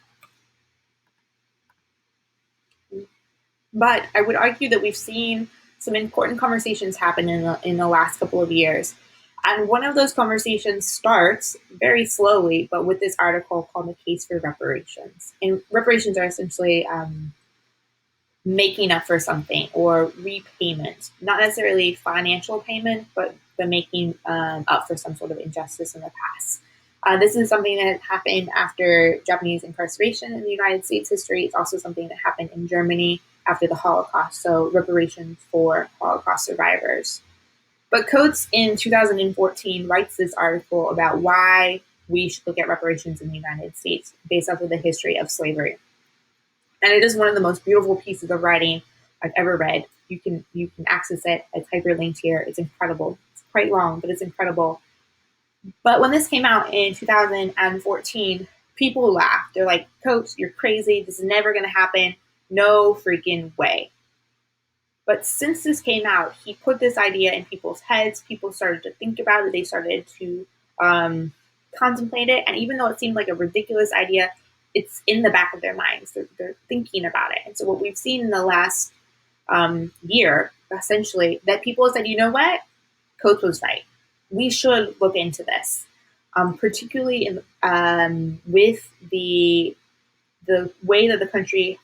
S1: But I would argue that we've seen some important conversations happen in the last couple of years. And one of those conversations starts very slowly, but with this article called The Case for Reparations. And reparations are essentially making up for something or repayment, not necessarily financial payment, but making up for some sort of injustice in the past. This is something that happened after Japanese incarceration in the United States history. It's also something that happened in Germany after the Holocaust, so reparations for Holocaust survivors. But Coates in 2014 writes this article about why we should look at reparations in the United States based off of the history of slavery. And it is one of the most beautiful pieces of writing I've ever read. You can access it. It's hyperlinked here. It's incredible. It's quite long, but it's incredible. But when this came out in 2014, people laughed. They're like, Coates, you're crazy. This is never going to happen. No freaking way. But since this came out, he put this idea in people's heads. People started to think about it. They started to contemplate it. And even though it seemed like a ridiculous idea, it's in the back of their minds. They're thinking about it. And so what we've seen in the last year, essentially, that people said, you know what? Coates was right. We should look into this, particularly with the way that the country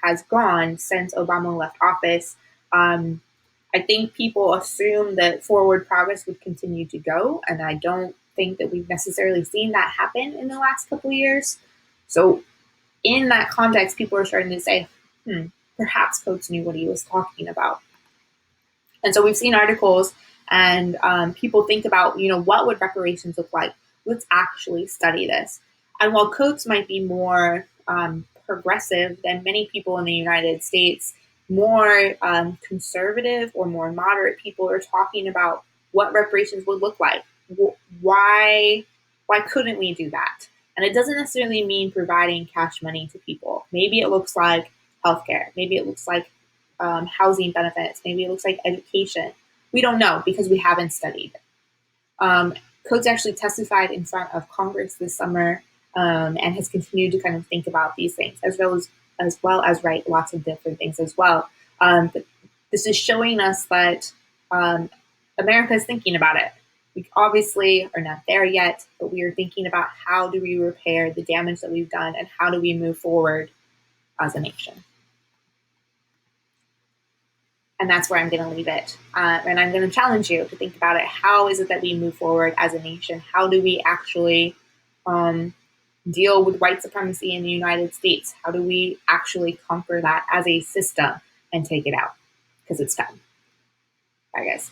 S1: has gone since Obama left office. I think people assume that forward progress would continue to go, and I don't think that we've necessarily seen that happen in the last couple of years. So in that context, people are starting to say, perhaps Coates knew what he was talking about. And so we've seen articles and people think about, what would reparations look like? Let's actually study this. And while Coates might be more progressive than many people in the United States, more conservative or more moderate people are talking about what reparations would look like. Why couldn't we do that? And it doesn't necessarily mean providing cash money to people. Maybe it looks like healthcare. Maybe it looks like housing benefits. Maybe it looks like education. We don't know because we haven't studied. Coates actually testified in front of Congress this summer and has continued to kind of think about these things as well as write lots of different things as well. But this is showing us that America is thinking about it. We obviously are not there yet, but we are thinking about how do we repair the damage that we've done and how do we move forward as a nation. And that's where I'm going to leave it. And I'm going to challenge you to think about it. How is it that we move forward as a nation? How do we actually deal with white supremacy in the United States? How do we actually conquer that as a system and take it out? Because it's time. Bye, guys.